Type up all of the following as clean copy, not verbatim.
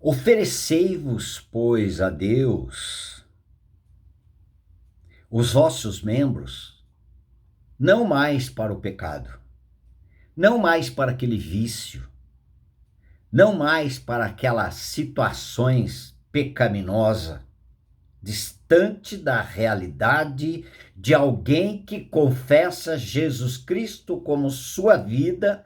Oferecei-vos, pois, a Deus os vossos membros, não mais para o pecado, não mais para aquele vício, não mais para aquelas situações pecaminosas, distante da realidade de alguém que confessa Jesus Cristo como sua vida,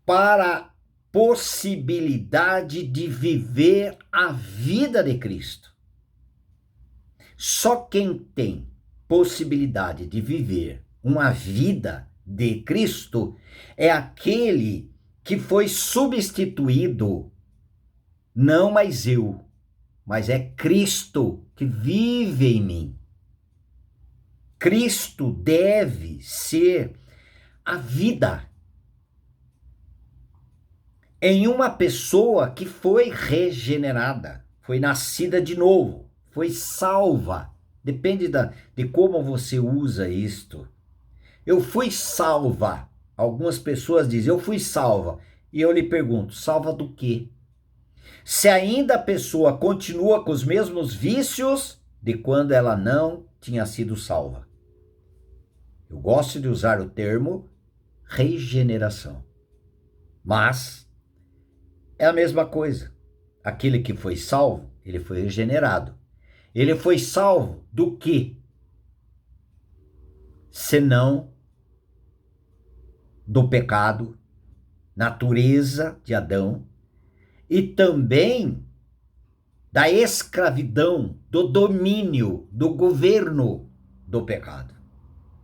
para a possibilidade de viver a vida de Cristo. Só quem tem possibilidade de viver uma vida de Cristo é aquele que foi substituído, não mais eu, mas é Cristo que vive em mim. Cristo deve ser a vida em uma pessoa que foi regenerada, foi nascida de novo, foi salva. Depende de como você usa isto. Eu fui salva. Algumas pessoas dizem, eu fui salva. E eu lhe pergunto, salva do quê? Se ainda a pessoa continua com os mesmos vícios de quando ela não tinha sido salva. Eu gosto de usar o termo regeneração. Mas é a mesma coisa. Aquele que foi salvo, ele foi regenerado. Ele foi salvo do quê? Senão do pecado, natureza de Adão, e também da escravidão, do domínio, do governo do pecado.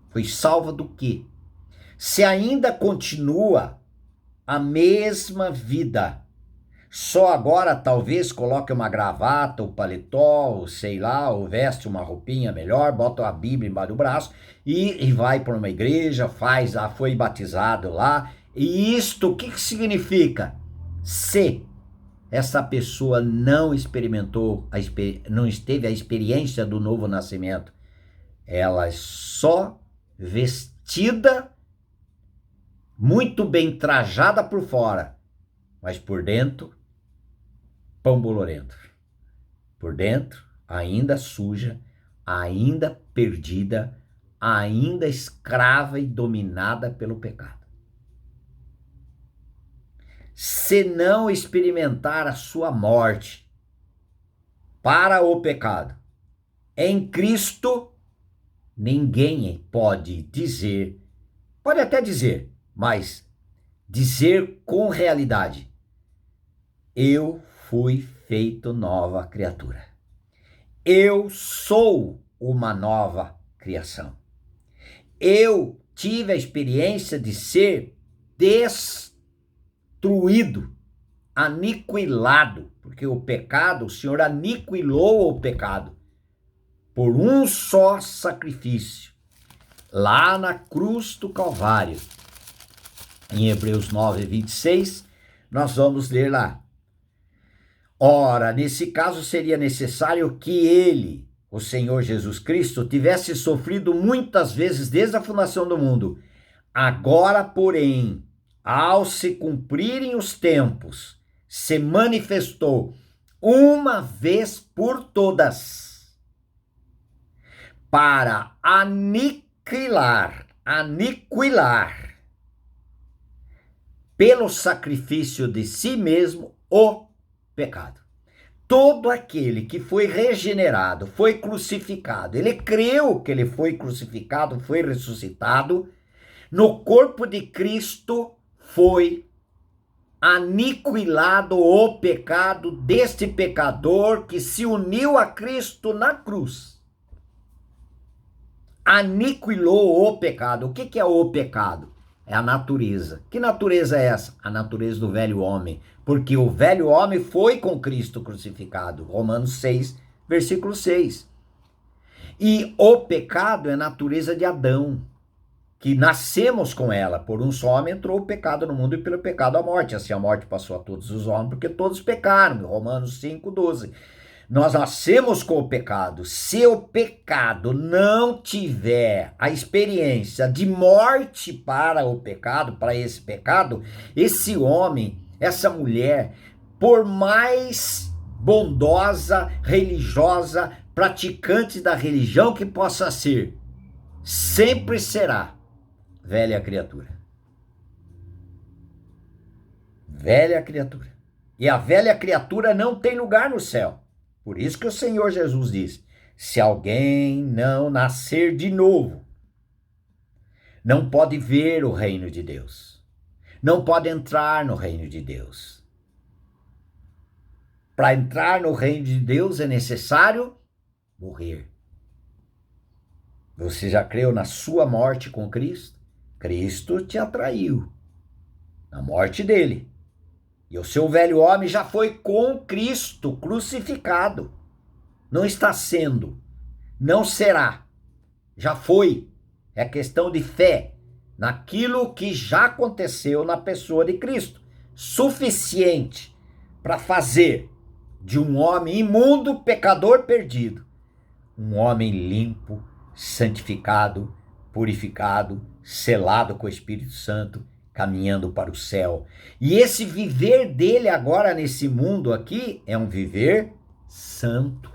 Foi salva do quê? Se ainda continua a mesma vida, só agora talvez coloque uma gravata, o paletó, ou sei lá, ou veste uma roupinha melhor, bota a Bíblia embaixo do braço e vai para uma igreja, foi batizado lá. E isto, o que significa? Se essa pessoa não experimentou, não teve a experiência do novo nascimento, ela é só vestida, muito bem trajada por fora, mas por dentro, pão bolorento. Por dentro, ainda suja, ainda perdida, ainda escrava e dominada pelo pecado. Se não experimentar a sua morte para o pecado em Cristo, ninguém pode dizer, pode até dizer, mas dizer com realidade, eu fui feito nova criatura. Eu sou uma nova criação. Eu tive a experiência de ser destruído, aniquilado, porque o pecado, o Senhor aniquilou o pecado por um só sacrifício, lá na cruz do Calvário. Em Hebreus 9:26, nós vamos ler lá. Ora, nesse caso seria necessário que ele, o Senhor Jesus Cristo, tivesse sofrido muitas vezes desde a fundação do mundo. Agora, porém, ao se cumprirem os tempos, se manifestou uma vez por todas para aniquilar pelo sacrifício de si mesmo o pecado. Todo aquele que foi regenerado, foi crucificado, ele creu que ele foi crucificado, foi ressuscitado, no corpo de Cristo foi aniquilado o pecado deste pecador que se uniu a Cristo na cruz. Aniquilou o pecado. O que é o pecado? É a natureza. Que natureza é essa? A natureza do velho homem. Porque o velho homem foi com Cristo crucificado. Romanos 6, versículo 6. E o pecado é a natureza de Adão, que nascemos com ela. Por um só homem entrou o pecado no mundo e pelo pecado a morte. Assim a morte passou a todos os homens, porque todos pecaram. Romanos 5:12. Nós nascemos com o pecado. Se o pecado não tiver a experiência de morte para o pecado, para esse pecado, esse homem essa mulher, por mais bondosa, religiosa, praticante da religião que possa ser, sempre será velha criatura. Velha criatura. E a velha criatura não tem lugar no céu. Por isso que o Senhor Jesus diz: se alguém não nascer de novo, não pode ver o reino de Deus. Não pode entrar no reino de Deus. Para entrar no reino de Deus é necessário morrer. Você já creu na sua morte com Cristo? Cristo te atraiu na morte dele. E o seu velho homem já foi com Cristo crucificado. Não está sendo, não será, já foi. É questão de fé naquilo que já aconteceu na pessoa de Cristo. Suficiente para fazer de um homem imundo, pecador perdido, um homem limpo, santificado, purificado, selado com o Espírito Santo, caminhando para o céu. E esse viver dele agora nesse mundo aqui é um viver santo.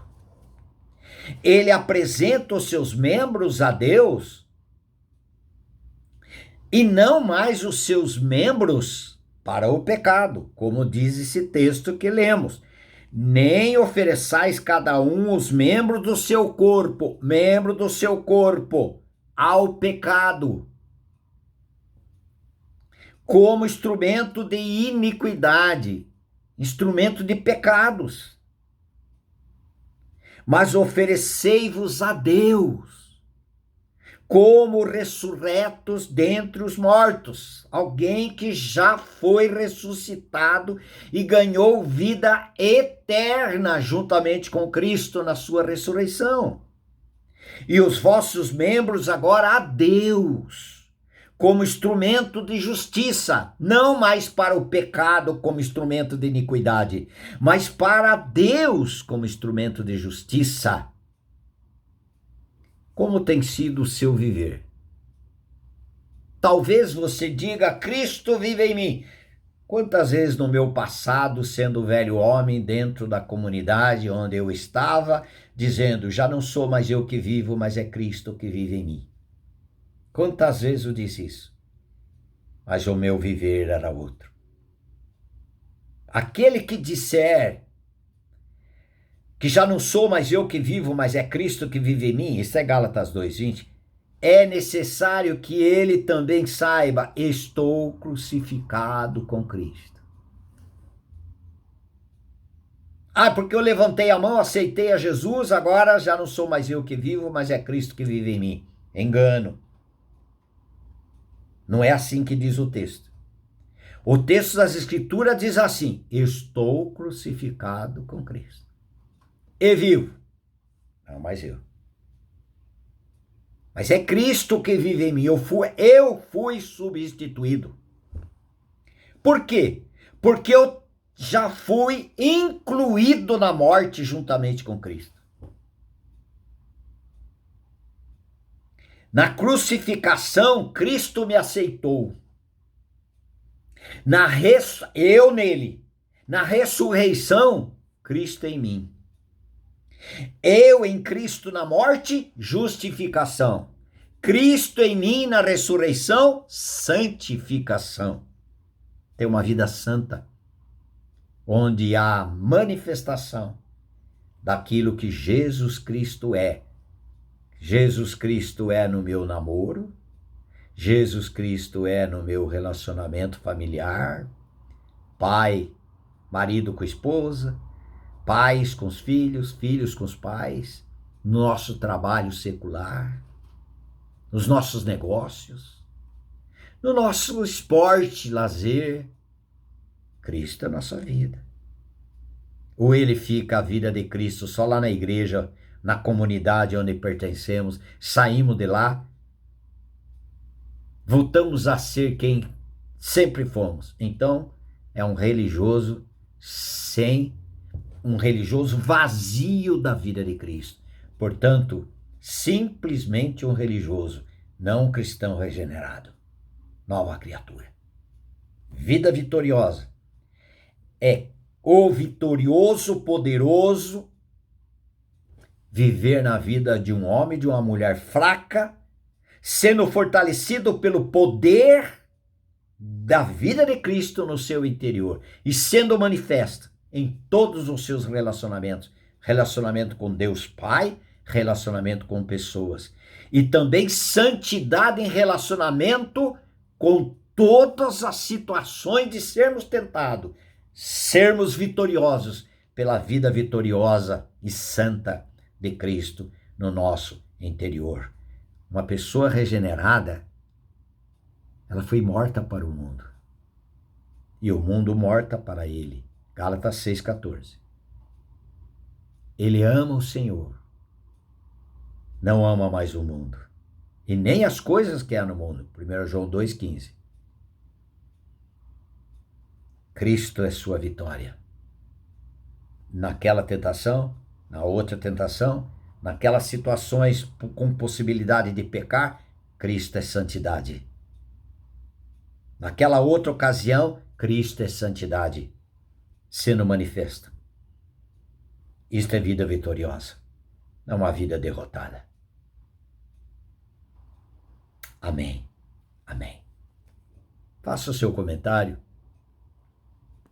Ele apresenta os seus membros a Deus e não mais os seus membros para o pecado, como diz esse texto que lemos. Nem ofereçais cada um os membro do seu corpo, ao pecado, como instrumento de iniquidade, instrumento de pecados. Mas oferecei-vos a Deus, como ressurretos dentre os mortos, alguém que já foi ressuscitado e ganhou vida eterna juntamente com Cristo na sua ressurreição. E os vossos membros agora a Deus, como instrumento de justiça, não mais para o pecado como instrumento de iniquidade, mas para Deus como instrumento de justiça. Como tem sido o seu viver? Talvez você diga: Cristo vive em mim. Quantas vezes no meu passado, sendo velho homem dentro da comunidade onde eu estava, dizendo: já não sou mais eu que vivo, mas é Cristo que vive em mim. Quantas vezes eu disse isso? Mas o meu viver era outro. Aquele que disser que já não sou mais eu que vivo, mas é Cristo que vive em mim, isso é Gálatas 2:20, é necessário que ele também saiba: estou crucificado com Cristo. Porque eu levantei a mão, aceitei a Jesus, agora já não sou mais eu que vivo, mas é Cristo que vive em mim. Engano. Não é assim que diz o texto. O texto das Escrituras diz assim: estou crucificado com Cristo. E vivo. Não mais eu. Mas é Cristo que vive em mim. Eu fui substituído. Por quê? Porque eu já fui incluído na morte juntamente com Cristo. Na crucificação, Cristo me aceitou. Eu nele. Na ressurreição, Cristo em mim. Eu em Cristo na morte, justificação. Cristo em mim na ressurreição, santificação. Ter uma vida santa, onde há manifestação daquilo que Jesus Cristo é. Jesus Cristo é no meu namoro, Jesus Cristo é no meu relacionamento familiar, pai, marido com esposa, pais com os filhos, filhos com os pais, no nosso trabalho secular, nos nossos negócios, no nosso esporte, lazer. Cristo é a nossa vida. Ou ele fica a vida de Cristo só lá na igreja, na comunidade onde pertencemos, saímos de lá, voltamos a ser quem sempre fomos. Então, é um religioso vazio da vida de Cristo. Portanto, simplesmente um religioso, não um cristão regenerado. Nova criatura. Vida vitoriosa. é o vitorioso, poderoso, viver na vida de um homem, de uma mulher fraca, sendo fortalecido pelo poder da vida de Cristo no seu interior e sendo manifesta em todos os seus relacionamentos, relacionamento com Deus Pai, relacionamento com pessoas e também santidade em relacionamento com todas as situações de sermos tentados, sermos vitoriosos pela vida vitoriosa e santa de Cristo no nosso interior. Uma pessoa regenerada, ela foi morta para o mundo. E o mundo morta para ele. Gálatas 6,14. Ele ama o Senhor. Não ama mais o mundo. E nem as coisas que há no mundo. 1 João 2,15. Cristo é sua vitória. Naquela tentação, na outra tentação, naquelas situações com possibilidade de pecar, Cristo é santidade. Naquela outra ocasião, Cristo é santidade sendo manifesta. Isto é vida vitoriosa, não uma vida derrotada. Amém. Amém. Faça o seu comentário.